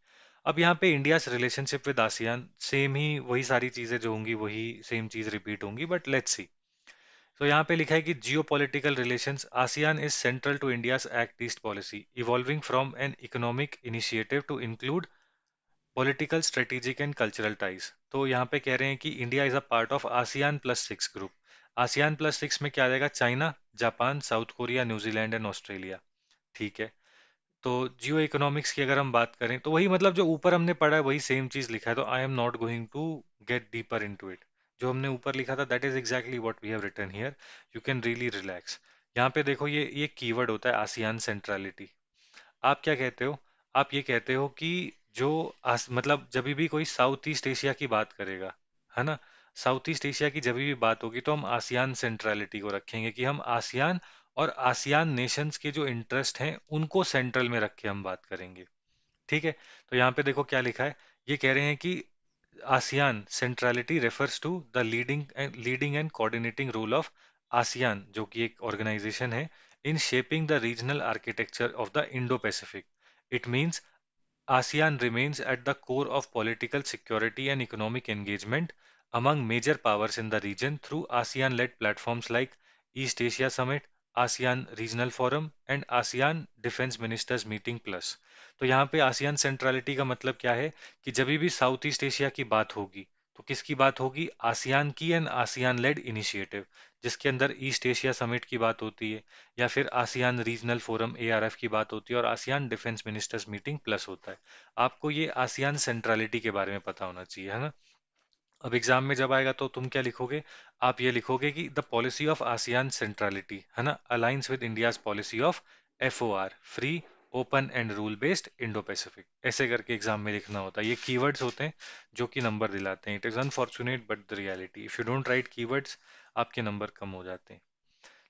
अब यहाँ पे India relationship with ASEAN, same ही वही सारी चीजें जो होंगी वही सेम चीज रिपीट होंगी, बट लेट्स सी। तो यहाँ पे लिखा है कि जियो political relations, ASEAN is central to India's act east policy, evolving from an economic initiative to include political, strategic and cultural ties. तो यहाँ पे कह रहे हैं कि India is a part of ASEAN plus six group. ASEAN plus six में क्या आ जाएगा, China, Japan, South Korea, New Zealand and Australia. ठीक है, तो जियो इकोनॉमिक्स की अगर हम बात करें तो वही, मतलब जो ऊपर हमने पढ़ा है वही सेम चीज लिखा है, तो I am not going to get deeper into it. जो हमने ऊपर लिखा था that is exactly what we have written here, you can really relax. यहाँ पे देखो, ये कीवर्ड होता है आसियान सेंट्रलिटी। आप क्या कहते हो, आप ये कहते हो कि जो मतलब जब भी कोई साउथ ईस्ट एशिया की बात करेगा, है ना, साउथ ईस्ट एशिया की जब भी बात होगी तो हम आसियान सेंट्रलिटी को रखेंगे, कि हम आसियान और आसियान नेशंस के जो इंटरेस्ट हैं उनको सेंट्रल में रख के हम बात करेंगे। ठीक है, तो यहाँ पे देखो क्या लिखा है, ये कह रहे हैं कि ASEAN centrality refers to the leading and coordinating role of ASEAN, जो कि एक organization है, in shaping the regional architecture of the Indo-Pacific. It means ASEAN remains at the core of political, security and economic engagement among major powers in the region through ASEAN-led platforms like East Asia Summit, ASEAN Regional Forum and ASEAN Defense Ministers Meeting Plus। तो यहाँ पे ASEAN सेंट्रलिटी का मतलब क्या है, कि जब भी साउथ ईस्ट एशिया की बात होगी तो किसकी बात होगी? आसियान की एंड आसियान लेड इनिशिएटिव, जिसके अंदर ईस्ट एशिया समिट की बात होती है, या फिर आसियान रीजनल फोरम एआरएफ की बात होती है, और ASEAN defence ministers meeting plus होता है। आपको ये आसियान सेंट्रलिटी के बारे में पता होना चाहिए, है ना? अब एग्जाम में जब आएगा तो तुम क्या लिखोगे? आप ये लिखोगे कि the policy of ASEAN centrality, है ना, aligns with India's policy of FOR, free open and rule based Indo Pacific. ऐसे करके एग्जाम में लिखना होता है। ये कीवर्ड्स होते हैं जो कि नंबर दिलाते हैं। It is unfortunate but the reality, if you don't write keywords आपके नंबर कम हो जाते हैं।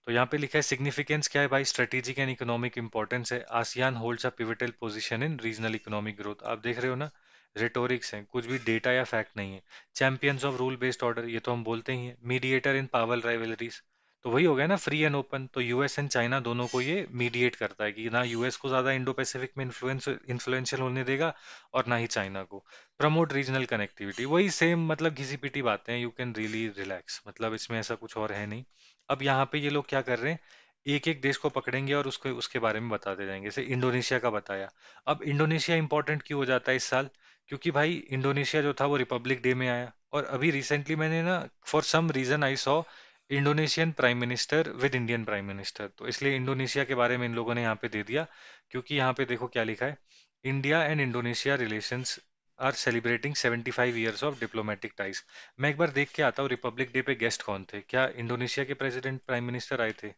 तो यहाँ पे लिखा है सिग्निफिकेंस क्या है भाई? स्ट्रेटेजिक एंड इकोनॉमिक इंपॉर्टेंस है। ASEAN holds a pivotal position in regional economic growth. आप देख रहे हो ना, रिटोरिक्स है, कुछ भी डेटा या फैक्ट नहीं है। Champions of rule based order, ये तो हम बोलते ही हैं। मीडिएटर इन पावर राइवलरीज, तो वही हो गया ना, फ्री एंड ओपन। तो यूएस एंड चाइना दोनों को ये मीडिएट करता है कि ना यूएस को ज्यादा इंडो पैसिफिक में इन्फ्लुएंशियल होने देगा, और ना ही चाइना को। प्रमोट रीजनल कनेक्टिविटी, वही सेम, मतलब घिसी पिटी बातें हैं। यू कैन रियली रिलैक्स, मतलब इसमें ऐसा कुछ और है नहीं। अब यहाँ पे ये लोग क्या कर रहे हैं, एक एक देश को पकड़ेंगे और उसको उसके बारे में बताते जाएंगे। जैसे इंडोनेशिया का बताया। अब इंडोनेशिया इंपॉर्टेंट क्यों हो जाता है इस साल? क्योंकि भाई इंडोनेशिया जो था वो रिपब्लिक डे में आया, और अभी रिसेंटली मैंने ना, for some reason I saw Indonesian prime minister with Indian prime minister, तो इसलिए इंडोनेशिया के बारे में इन लोगों ने यहाँ पे दे दिया। क्योंकि यहाँ पे देखो क्या लिखा है, India and Indonesia relations are celebrating 75 years of diplomatic ties. मैं एक बार देख के आता हूँ रिपब्लिक डे पे गेस्ट कौन थे, क्या इंडोनेशिया के प्रेसिडेंट प्राइम मिनिस्टर आए थे?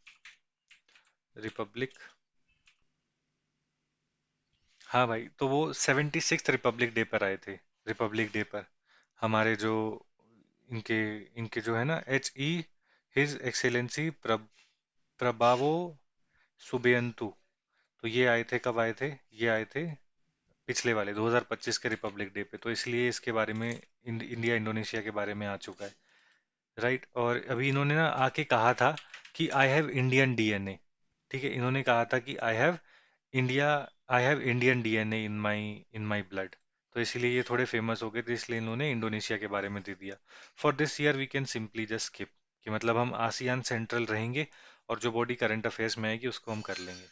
रिपब्लिक, हाँ भाई, तो वो 76th रिपब्लिक डे पर आए थे। रिपब्लिक डे पर हमारे जो इनके इनके जो है ना, हिज एक्सेलेंसी प्रबावो सुबियंतु, तो ये आए थे, कब आए थे? ये आए थे पिछले वाले 2025 के रिपब्लिक डे पे, तो इसलिए इसके बारे में इंडिया इंडोनेशिया के बारे में आ चुका है। राइट, और अभी इन्होंने ना आके कहा था कि आई हैव इंडियन डीएनए। ठीक है, इन्होंने कहा था कि India I have Indian DNA in my blood. तो इसीलिए ये थोड़े फेमस हो गए थे, इसलिए इन्होंने इंडोनेशिया के बारे में दे दिया। For this year we can simply just skip, कि मतलब हम आसियान सेंट्रल रहेंगे, और जो बॉडी करंट अफेयर्स में आएगी उसको हम कर लेंगे।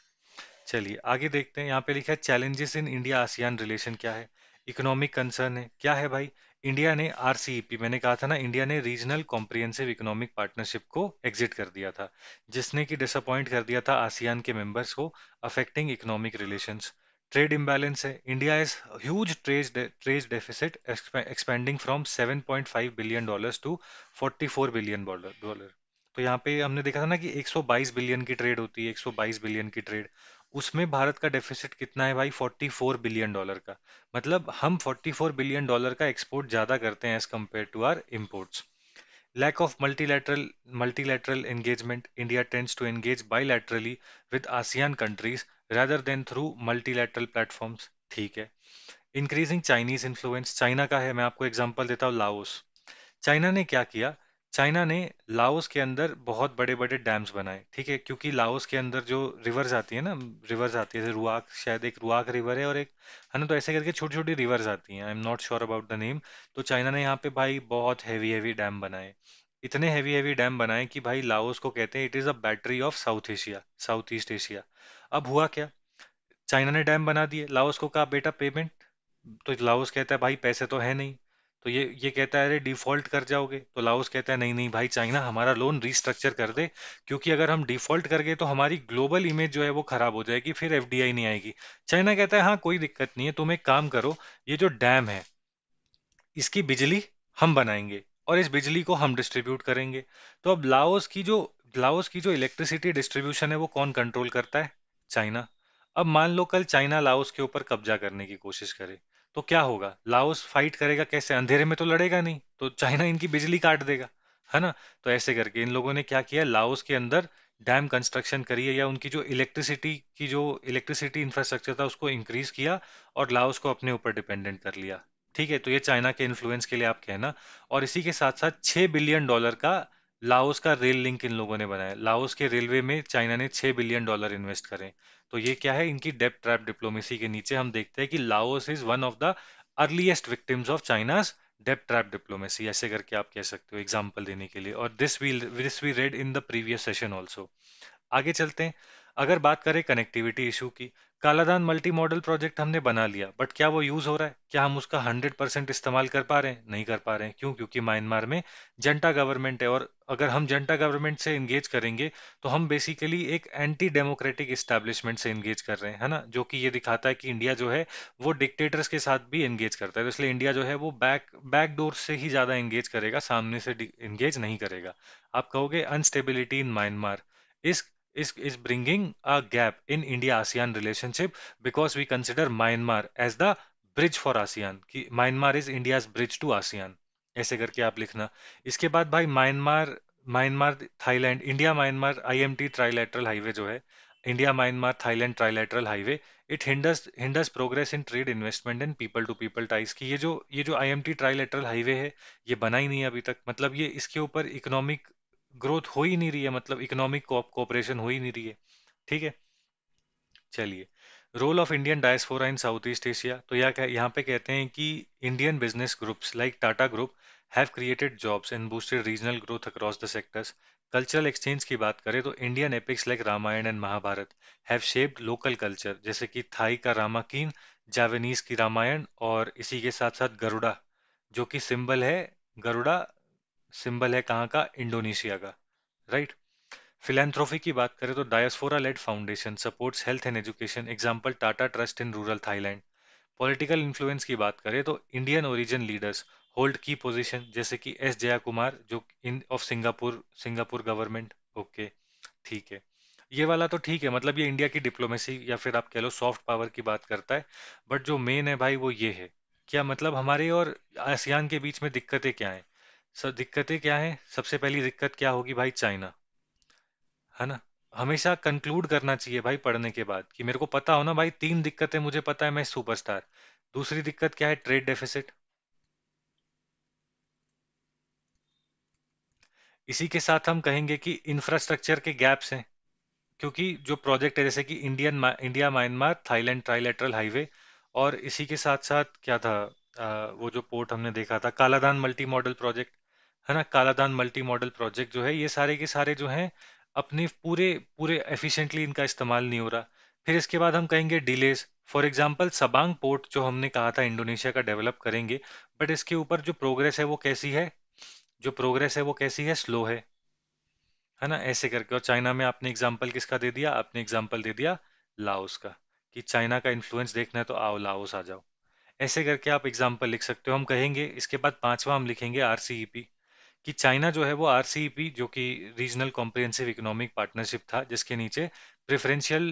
चलिए आगे देखते हैं। यहाँ पे लिखा है challenges in India ASEAN relation, क्या है? इकोनॉमिक कंसर्न है, क्या है भाई? इंडिया ने आरसीईपी, मैंने कहा था ना, इंडिया ने रीजनल कॉम्प्रिहेंसिव इकोनॉमिक पार्टनरशिप को एग्जिट कर दिया था, जिसने कि डिसअपॉइंट कर दिया था आसियान के मेंबर्स को, affecting economic relations. Trade imbalance है, India has huge trade deficit expanding from 7.5 billion dollars to 44 billion dollar. तो यहाँ पे हमने देखा था ना कि 122 बिलियन की ट्रेड होती है, 122 बिलियन की ट्रेड, उसमें भारत का डेफिसिट कितना है भाई? 44 बिलियन डॉलर का। मतलब हम 44 बिलियन डॉलर का एक्सपोर्ट ज्यादा करते हैं as compare to our imports. Lack of multilateral engagement, India tends to engage bilaterally with ASEAN countries rather than through multilateral platforms. ठीक है। इंक्रीजिंग चाइनीज इन्फ्लुएंस, चाइना का है, मैं आपको एग्जांपल देता हूँ, लाओस। चाइना ने क्या किया? चाइना ने लाओस के अंदर बहुत बड़े बड़े डैम्स बनाए, ठीक है, क्योंकि लाओस के अंदर जो रिवर्स आती है ना, रिवर्स आती है, जैसे रुआक, शायद एक रुआक रिवर है, और एक, है ना, तो ऐसे करके छोटी छोटी रिवर्स आती हैं, आई am not sure about the name. तो चाइना ने यहाँ पे भाई बहुत हैवी हैवी डैम बनाए। इतने हैवी हैवी डैम बनाए कि भाई लाओस को कहते हैं it is a battery of south Asia, south East Asia. अब हुआ क्या? चाइना ने डैम बना दिए, लाओस को कहा बेटा पेमेंट। तो लाओस कहता है भाई पैसे तो है नहीं। तो ये कहता है अरे डिफॉल्ट कर जाओगे। तो लाओस कहता है नहीं नहीं भाई चाइना, हमारा लोन रिस्ट्रक्चर कर दे, क्योंकि अगर हम डिफॉल्ट कर गए तो हमारी ग्लोबल इमेज जो है वो खराब हो जाएगी, फिर एफडीआई नहीं आएगी। चाइना कहता है हाँ कोई दिक्कत नहीं है, तुम एक काम करो, ये जो डैम है इसकी बिजली हम बनाएंगे, और इस बिजली को हम डिस्ट्रीब्यूट करेंगे। तो अब लाओस की जो इलेक्ट्रिसिटी डिस्ट्रीब्यूशन है वो कौन कंट्रोल करता है? चाइना। अब मान लो कल चाइना लाओस के ऊपर कब्जा करने की कोशिश करे, तो क्या होगा? लाओस फाइट करेगा कैसे? अंधेरे में तो लड़ेगा नहीं, तो चाइना इनकी बिजली काट देगा, है ना? तो ऐसे करके इन लोगों ने क्या किया, लाओस के अंदर डैम कंस्ट्रक्शन करी है, या उनकी जो इलेक्ट्रिसिटी इंफ्रास्ट्रक्चर था उसको इंक्रीज किया, और लाओस को अपने ऊपर डिपेंडेंट कर लिया। ठीक है, तो ये चाइना के इन्फ्लुएंस के लिए आप कहना। और इसी के साथ साथ 6 बिलियन डॉलर का लाओस का रेल लिंक इन लोगों ने बनाया, लाओस के रेलवे में चाइना ने 6 बिलियन डॉलर इन्वेस्ट करे। तो ये क्या है, इनकी डेप्ट ट्रैप डिप्लोमेसी के नीचे हम देखते हैं कि Laos is one of the earliest victims of China's डेप्ट ट्रैप डिप्लोमेसी, ऐसे करके आप कह सकते हो एग्जाम्पल देने के लिए। और this we read in the previous session also. आगे चलते हैं। अगर बात करें कनेक्टिविटी इशू की, कालाधान मल्टी मॉडल प्रोजेक्ट हमने बना लिया, बट क्या वो यूज हो रहा है? क्या हम उसका 100% इस्तेमाल कर पा रहे हैं? नहीं कर पा रहे हैं। क्यों? क्योंकि म्यांमार में जनता गवर्नमेंट है, और अगर हम जनता गवर्नमेंट से एंगेज करेंगे तो हम बेसिकली एक एंटी डेमोक्रेटिक इस्टेब्लिशमेंट से एंगेज कर रहे हैं, है ना, जो कि ये दिखाता है कि इंडिया जो है वो डिक्टेटर्स के साथ भी एंगेज करता है। तो इसलिए इंडिया जो है वो बैक डोर से ही ज्यादा एंगेज करेगा, सामने से एंगेज नहीं करेगा। आप कहोगे अनस्टेबिलिटी इन म्यांमार इस is bringing a gap in India ASEAN relationship because we consider Myanmar as the bridge for ASEAN, कि Myanmar is India's bridge to ASEAN. ऐसे करके आप लिखना। इसके बाद भाई Myanmar, Myanmar Thailand, India Myanmar IMT trilateral highway जो है, India Myanmar Thailand trilateral highway, it hinders progress in trade investment and people to people ties की। ये जो आईएमटी ट्राइलेटरल हाईवे है, ये बना ही नहीं है अभी तक। मतलब ये इसके ऊपर इकोनॉमिक ग्रोथ हो ही नहीं रही है, मतलब इकोनॉमिक कोऑपरेशन हो ही नहीं रही है। ठीक है, चलिए। Role of Indian diaspora in South East Asia, तो यहाँ पे कहते हैं कि Indian business groups like Tata group have created jobs and boosted regional growth across the sectors. Cultural exchange की बात करें तो Indian epics like Ramayana and Mahabharata have shaped local culture, जैसे कि थाई का रामाकीन, जावानीज की रामायण, और इसी के साथ साथ गरुड़ा, जो कि सिंबल है, गरुड़ा सिंबल है कहाँ का? इंडोनेशिया का, राइट। फिलैंथ्रोफी की बात करें तो diaspora led foundation supports health and education, example Tata Trust in rural Thailand. Political influence की बात करें तो Indian origin leaders hold key position, जैसे कि एस जया कुमार जो in of Singapore, Singapore government. Okay, ठीक है। ये वाला तो ठीक है, मतलब ये इंडिया की डिप्लोमेसी या फिर आप कह लो सॉफ्ट पावर की बात करता है। बट जो मेन है भाई वो ये है, क्या मतलब हमारे और आसियान के बीच में दिक्कतें क्या हैं? सब दिक्कतें क्या हैं? सबसे पहली दिक्कत क्या होगी भाई? चाइना, है ना। हमेशा कंक्लूड करना चाहिए भाई पढ़ने के बाद, कि मेरे को पता हो ना भाई, तीन दिक्कतें मुझे पता है, मैं सुपरस्टार। दूसरी दिक्कत क्या है? Trade deficit. इसी के साथ हम कहेंगे कि इंफ्रास्ट्रक्चर के गैप्स हैं, क्योंकि जो प्रोजेक्ट है जैसे कि India Myanmar Thailand trilateral highway, और इसी के साथ साथ क्या था, वो जो पोर्ट हमने देखा था कालाधान मल्टी मॉडल प्रोजेक्ट, है ना, कालाधान मल्टी मॉडल प्रोजेक्ट जो है, ये सारे के सारे जो हैं अपने पूरे पूरे एफिशिएंटली इनका इस्तेमाल नहीं हो रहा। फिर इसके बाद हम कहेंगे delays. For example Sabang port जो हमने कहा था इंडोनेशिया का डेवलप करेंगे, बट इसके ऊपर जो प्रोग्रेस है वो कैसी है? जो प्रोग्रेस है वो कैसी है? स्लो है ना, ऐसे करके। और चाइना में आपने एग्जाम्पल किसका दे दिया? आपने एग्जाम्पल दे दिया लाओस का, कि चाइना का इन्फ्लुएंस देखना है तो आओ लाओस आ जाओ। ऐसे करके आप एग्जाम्पल लिख सकते हो। हम कहेंगे इसके बाद पांचवा हम लिखेंगे आरसीईपी, कि चाइना जो है वो आरसीईपी जो कि रीजनल कॉम्प्रिहेंसिव इकोनॉमिक पार्टनरशिप था, जिसके नीचे प्रेफरेंशियल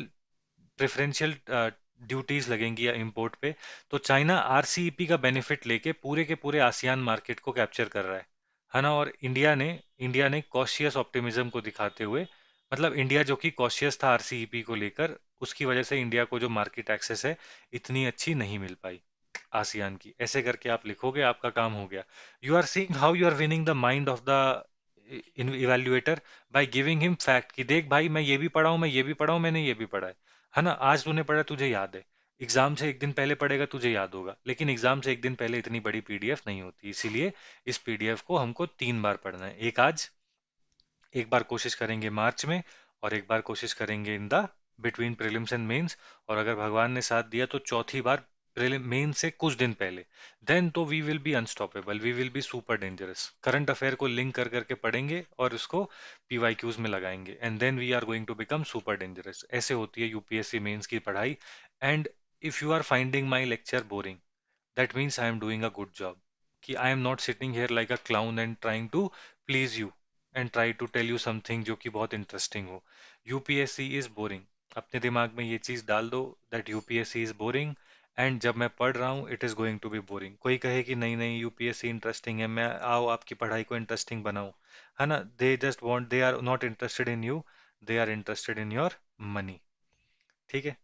प्रेफरेंशियल ड्यूटीज लगेंगी या इंपोर्ट पे, तो चाइना आरसीईपी का बेनिफिट लेके पूरे के पूरे आसियान मार्केट को कैप्चर कर रहा है ना। और इंडिया ने कॉशियस ऑप्टिमिज्म को दिखाते हुए, मतलब इंडिया जो कि कॉशियस था आरसीईपी को लेकर, उसकी वजह से इंडिया को जो मार्केट एक्सेस है इतनी अच्छी नहीं मिल पाई आसियान की। ऐसे करके आप लिखोगे, आपका काम हो गया। You are seeing how you are winning the mind of the evaluator by giving him fact, कि देख भाई मैं ये भी पढ़ा हूँ, मैं ये भी पढ़ा हूँ, मैंने ये भी पढ़ा है ना। आज तूने पढ़ा तुझे याद है, एग्जाम से एक दिन पहले पढ़ेगा तुझे याद होगा, लेकिन एग्जाम से एक दिन पहले इतनी बड़ी पीडीएफ नहीं होती, इसीलिए इस पीडीएफ को हमको 3 बार पढ़ना है। एक आज, एक बार कोशिश करेंगे मार्च में, और एक बार कोशिश करेंगे in the between prelims and mains, और अगर भगवान ने साथ दिया तो चौथी बार प्रीलिम मेन से कुछ दिन पहले। देन तो we will be unstoppable, we will be super dangerous. Current affair को लिंक कर करके पढ़ेंगे और उसको पीवाईक्यूज में लगाएंगे, and then we are going to become super dangerous. ऐसे होती है यूपीएससी मेंस की पढ़ाई। And if you are finding my lecture boring, that means I am doing a good job, कि I am not sitting here like a clown and trying to please you and try to tell you something जो कि बहुत इंटरेस्टिंग हो। यूपीएससी इज बोरिंग, अपने दिमाग में ये चीज डाल दो, that UPSC is boring, and जब मैं पढ़ रहा हूँ it is going to be boring. कोई कहे कि नहीं नहीं यूपीएससी इंटरेस्टिंग है, मैं आओ आपकी पढ़ाई को इंटरेस्टिंग बनाऊं, है ना, they just want, they are not interested in you, they are interested in your money. ठीक है,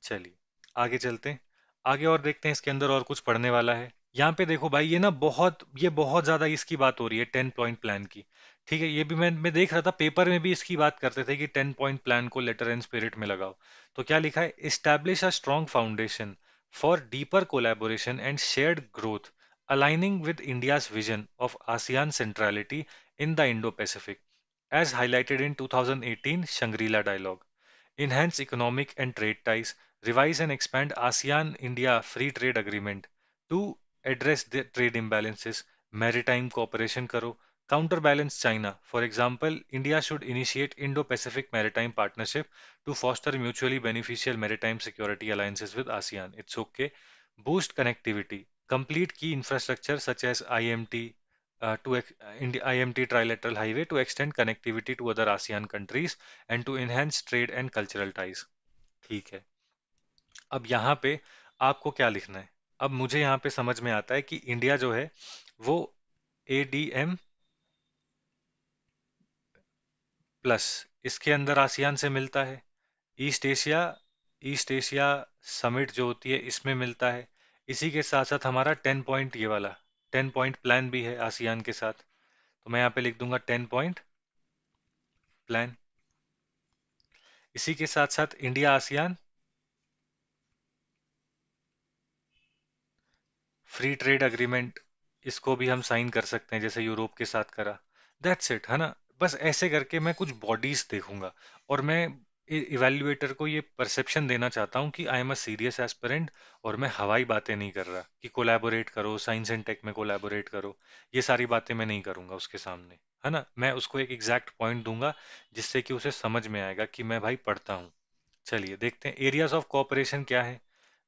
चलिए आगे चलते हैं। आगे और देखते हैं इसके अंदर और कुछ पढ़ने वाला है। यहाँ पे देखो भाई, ये बहुत ज्यादा इसकी बात हो रही है 10 पॉइंट प्लान की। ठीक है, ये भी मैं देख रहा था पेपर में भी इसकी बात करते थे कि 10 पॉइंट प्लान को लेटर एंड स्पिरिट में लगाओ। तो क्या लिखा है? Establish a strong foundation for deeper collaboration and shared growth aligning with India's vision of ASEAN centrality in the Indo Pacific. as highlighted in 2018 Shangri-La Dialogue. Enhance economic and trade ties, revise and expand ASEAN-India Free Trade Agreement to address the trade imbalances, maritime cooperation karo, counterbalance China. For example, India should initiate Indo-Pacific Maritime Partnership to foster mutually beneficial maritime security alliances with ASEAN. It's okay. Boost connectivity, complete key infrastructure such as IMT, IMT trilateral highway to extend connectivity to other ASEAN countries and to enhance trade and cultural ties. ठीक है। अब यहाँ पे आपको क्या लिखना है? अब मुझे यहाँ पे समझ में आता है कि इंडिया जो है वो ADM प्लस इसके अंदर आसियान से मिलता है। East Asia east Asia summit जो होती है इसमें मिलता है। इसी के साथ साथ हमारा 10 पॉइंट ये वाला 10 पॉइंट प्लान भी है आसियान के साथ। तो मैं यहाँ पे लिख दूंगा 10 पॉइंट प्लान। इसी के साथ साथ India ASEAN free trade agreement, इसको भी हम साइन कर सकते हैं जैसे यूरोप के साथ करा। दैट्स इट, है ना? बस ऐसे करके मैं कुछ बॉडीज देखूंगा और मैं इवेल्युएटर को ये परसेप्शन देना चाहता हूँ कि I am a serious aspirant और मैं हवाई बातें नहीं कर रहा कि कोलैबोरेट करो, साइंस एंड टेक में कोलैबोरेट करो। ये सारी बातें मैं नहीं करूंगा उसके सामने, है ना? मैं उसको एक एग्जैक्ट पॉइंट दूंगा जिससे कि उसे समझ में आएगा कि मैं भाई पढ़ता हूँ। चलिए देखते हैं एरियाज ऑफ कोऑपरेशन क्या है।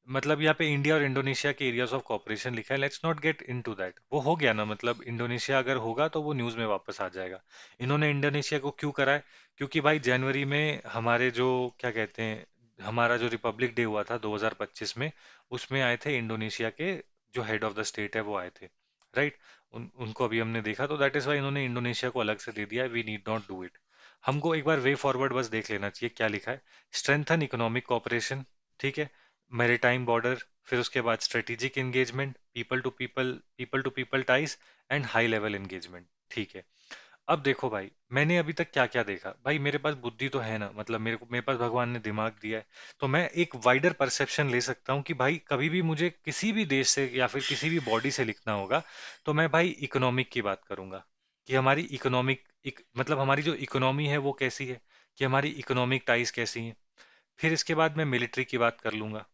मतलब यहाँ पे इंडिया और इंडोनेशिया के एरियाज ऑफ कॉपरेशन लिखा है। Let's not get into that, वो हो गया ना। मतलब इंडोनेशिया अगर होगा तो वो न्यूज़ में वापस आ जाएगा। इन्होंने इंडोनेशिया को क्यों करा है? क्योंकि भाई जनवरी में हमारे जो क्या कहते हैं, हमारा जो रिपब्लिक डे हुआ था 2025 में, उसमें आए थे इंडोनेशिया के जो हेड ऑफ द स्टेट है वो आए थे, राइट? उनको अभी हमने देखा तो दैट इज वाई इन्होंने इंडोनेशिया को अलग से दे दिया है। We need not do it. हमको एक बार वे फॉरवर्ड बस देख लेना चाहिए क्या लिखा है। स्ट्रेंथन इकोनॉमिक कॉपरेशन, ठीक है। मैरीटाइम बॉर्डर, फिर उसके बाद strategic engagement, people to people ties and high level engagement, ठीक है। अब देखो भाई, मैंने अभी तक क्या क्या देखा। भाई मेरे पास बुद्धि तो है ना, मतलब मेरे पास भगवान ने दिमाग दिया है। तो मैं एक वाइडर परसेप्शन ले सकता हूँ कि भाई कभी भी मुझे किसी भी देश से या फिर किसी भी बॉडी से लिखना होगा तो मैं भाई इकोनॉमिक की बात करूंगा कि हमारी मतलब हमारी जो इकोनॉमी है वो कैसी है, कि हमारी इकोनॉमिक टाइज कैसी है। फिर इसके बाद मैं मिलिट्री की बात कर लूंगा,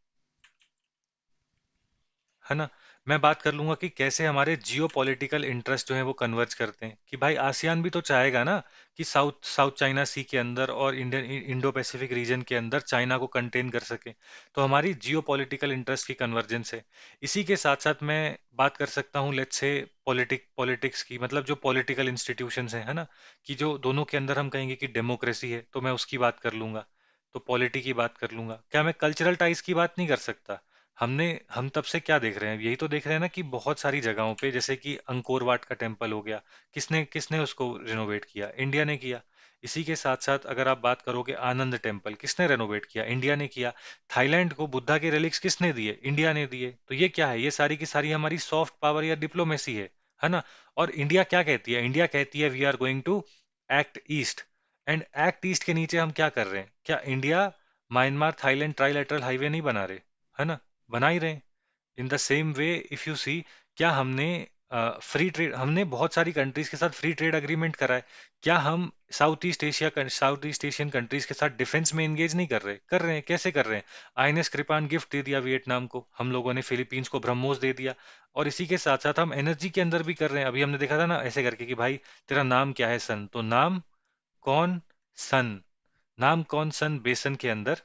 है ना? मैं बात कर लूंगा कि कैसे हमारे जियो पॉलिटिकल इंटरेस्ट जो है वो कन्वर्ज करते हैं, कि भाई आसियान भी तो चाहेगा ना कि साउथ साउथ चाइना सी के अंदर और इंडियन इंडो पैसिफिक रीजन के अंदर चाइना को कंटेन कर सके। तो हमारी जियो पॉलिटिकल इंटरेस्ट की कन्वर्जेंस है। इसी के साथ साथ मैं बात कर सकता हूँ लेट्स से पॉलिटिक्स की, मतलब जो पॉलिटिकल इंस्टीट्यूशंस हैं, है ना? कि जो दोनों के अंदर हम कहेंगे कि डेमोक्रेसी है तो मैं उसकी बात कर लूंगा। तो पॉलिटी की बात कर लूंगा। क्या मैं कल्चरल टाइज की बात नहीं कर सकता? हम तब से क्या देख रहे हैं, यही तो देख रहे हैं ना कि बहुत सारी जगहों पे जैसे कि अंकोर वाट का टेम्पल हो गया, किसने किसने उसको रिनोवेट किया? इंडिया ने किया। इसी के साथ साथ अगर आप बात करोगे आनंद टेम्पल, किसने रेनोवेट किया? इंडिया ने किया। थाईलैंड को बुद्धा के रिलिक्स किसने दिए? इंडिया ने दिए। तो ये क्या है? ये सारी की सारी हमारी सॉफ्ट पावर या डिप्लोमेसी है ना? और इंडिया क्या कहती है? इंडिया कहती है we are going to act east. And act east के नीचे हम क्या कर रहे हैं? क्या India Myanmar Thailand trilateral highway नहीं बना रहे? है ना? बना ही रहे हैं। In the same way if you see, क्या हमने फ्री ट्रेड, हमने बहुत सारी कंट्रीज के साथ फ्री ट्रेड अग्रीमेंट करा है। क्या हम साउथ ईस्ट एशियन कंट्रीज के साथ डिफेंस में एंगेज नहीं कर रहे? कर रहे हैं। कैसे कर रहे हैं? आईएनएस कृपान गिफ्ट दे दिया वियतनाम को, हम लोगों ने फिलीपींस को ब्रह्मोस दे दिया। और इसी के साथ साथ हम एनर्जी के अंदर भी कर रहे हैं। अभी हमने देखा था ना ऐसे करके कि भाई तेरा नाम क्या है सन, तो नाम कौन सन, नाम कौन सन बेसन के अंदर,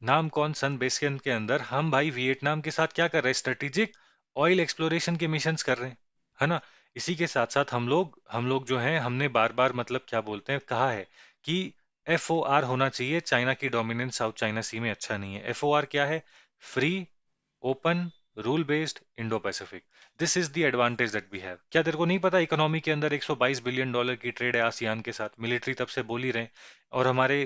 नाम कौन सन बेसियन के अंदर हम भाई वियतनाम के साथ क्या कर रहे हैं? स्ट्रेटेजिक ऑयल एक्सप्लोरेशन के मिशंस कर रहे हैं, है ना? इसी के साथ साथ हम लोग जो हैं, हमने बार बार मतलब क्या बोलते हैं कहा है कि FOR होना चाहिए। चाइना की डोमिनेंस साउथ चाइना सी में अच्छा नहीं है। FOR क्या है? Free, open, rule based Indo Pacific. This is the advantage that we have. क्या तेरे को नहीं पता इकोनॉमी के अंदर $122 बिलियन की ट्रेड है आसियान के साथ? मिलिट्री तब से बोल ही रहे हैं। और हमारे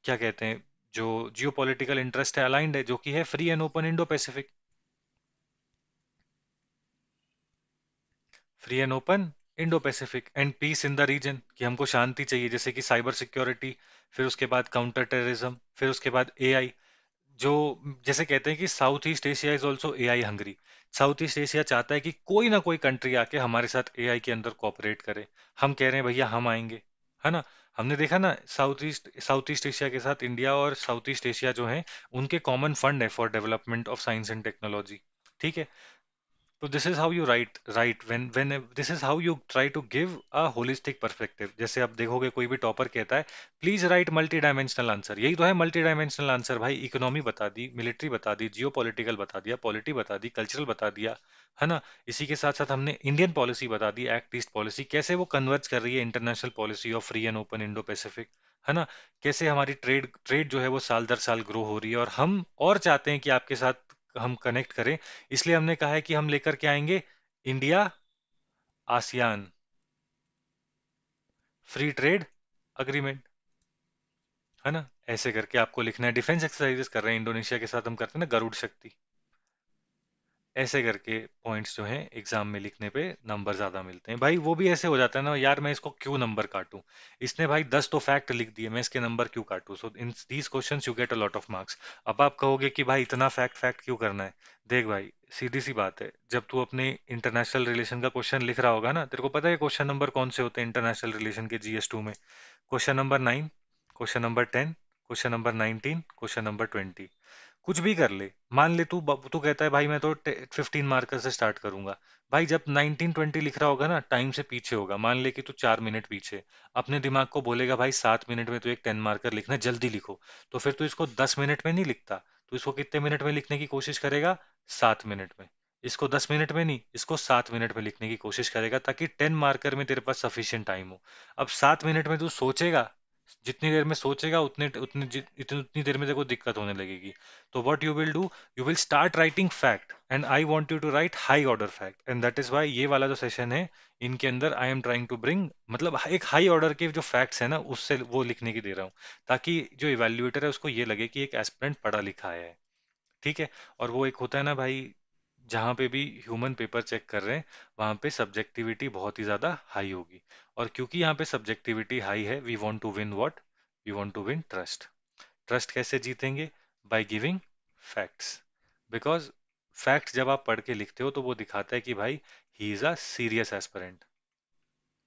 क्या कहते हैं, जो जियो पॉलिटिकल इंटरेस्ट है अलाइंड है, जो कि है free and open Indo Pacific. Free and open Indo Pacific and peace in the region, कि हमको शांति चाहिए जैसे कि साइबर सिक्योरिटी, फिर उसके बाद काउंटर टेररिज्म, फिर उसके बाद AI। जो जैसे कहते हैं कि south East Asia is also AI hungry. South East Asia चाहता है कि कोई ना कोई कंट्री आके हमारे साथ AI के अंदर कोऑपरेट करे। हम कह रहे हैं भैया हम आएंगे, है ना? हमने देखा ना, साउथ ईस्ट एशिया के साथ इंडिया और साउथ ईस्ट एशिया जो है, उनके कॉमन फंड है for development of science and technology. ठीक है। तो this is how you write when this is how you try to give a holistic perspective. जैसे आप देखोगे कोई भी टॉपर कहता है please write multidimensional answer, यही तो है मल्टी डायमेंशनल आंसर भाई। इकोनॉमी बता दी, मिलिट्री बता दी, जियो पॉलिटिकल बता दिया, पॉलिटी बता दी, कल्चरल बता दिया, है ना। इसी के साथ साथ हमने इंडियन पॉलिसी बता दी, एक्ट ईस्ट पॉलिसी कैसे वो कन्वर्ज कर रही है international policy of free and open Indo Pacific, है ना। कैसे हमारी ट्रेड ट्रेड जो है वो साल दर साल ग्रो हो रही है, और हम और चाहते हैं कि आपके साथ हम कनेक्ट करें। इसलिए हमने कहा है कि हम लेकर के आएंगे India ASEAN free trade agreement, है ना। ऐसे करके आपको लिखना है। डिफेंस एक्सरसाइजेस कर रहे हैं इंडोनेशिया के साथ, हम करते हैं ना गरुड़ शक्ति। ऐसे करके पॉइंट्स जो हैं एग्जाम में लिखने पे नंबर ज्यादा मिलते हैं भाई। वो भी ऐसे हो जाता है ना यार, मैं इसको क्यों नंबर काटूं, इसने भाई 10 तो फैक्ट लिख दिए, मैं इसके नंबर क्यों काटूं। So in these questions you get a lot of marks. अब आप कहोगे कि भाई इतना फैक्ट फैक्ट क्यों करना है। देख भाई, सीधी सी बात है, जब तू अपने इंटरनेशनल रिलेशन का क्वेश्चन लिख रहा होगा ना, तेरे को पता है क्वेश्चन नंबर कौन से होते हैं इंटरनेशनल रिलेशन के GS2 में? Question number 9, question number 10, question number 19, question number 20। कुछ भी कर ले। मान ले तू कहता है भाई मैं तो 15 मार्कर से स्टार्ट करूंगा। भाई जब 19-20 लिख रहा होगा ना, टाइम से पीछे होगा, मान ले कि तू 4 मिनट पीछे, अपने दिमाग को बोलेगा भाई 7 मिनट में तो एक 10 मार्कर लिखना है, जल्दी लिखो। तो फिर तू इसको 10 मिनट में नहीं लिखता, तू इसको कितने मिनट में लिखने की कोशिश करेगा? 7 मिनट में। इसको 10 मिनट में नहीं, इसको 7 मिनट में लिखने की कोशिश करेगा, ताकि 10 मार्कर में तेरे पास सफिशियंट टाइम हो। अब 7 मिनट में तू सोचेगा, जितनी देर में सोचेगा उतने उतनी इतनी उतनी देर में तेरे को दिक्कत होने लगेगी। तो what you will do, you will start writing fact, and I want you to write high order fact, and that is why ये वाला जो सेशन है, इनके अंदर I am trying to bring, मतलब एक हाई ऑर्डर के जो फैक्ट्स है ना, उससे वो लिखने की दे रहा हूँ, ताकि जो इवेल्युएटर है उसको ये लगे कि एक एस्पिरेंट पढ़ा लिखा है। ठीक है। और वो एक होता है ना भाई, जहाँ पे भी ह्यूमन पेपर चेक कर रहे हैं, वहाँ पे सब्जेक्टिविटी बहुत ही ज़्यादा हाई होगी। और क्योंकि यहाँ पे सब्जेक्टिविटी हाई है, we want to win what, we want to win trust. Trust कैसे जीतेंगे? By giving facts. Because facts जब आप पढ़ के लिखते हो तो वो दिखाता है कि भाई he is a serious aspirant.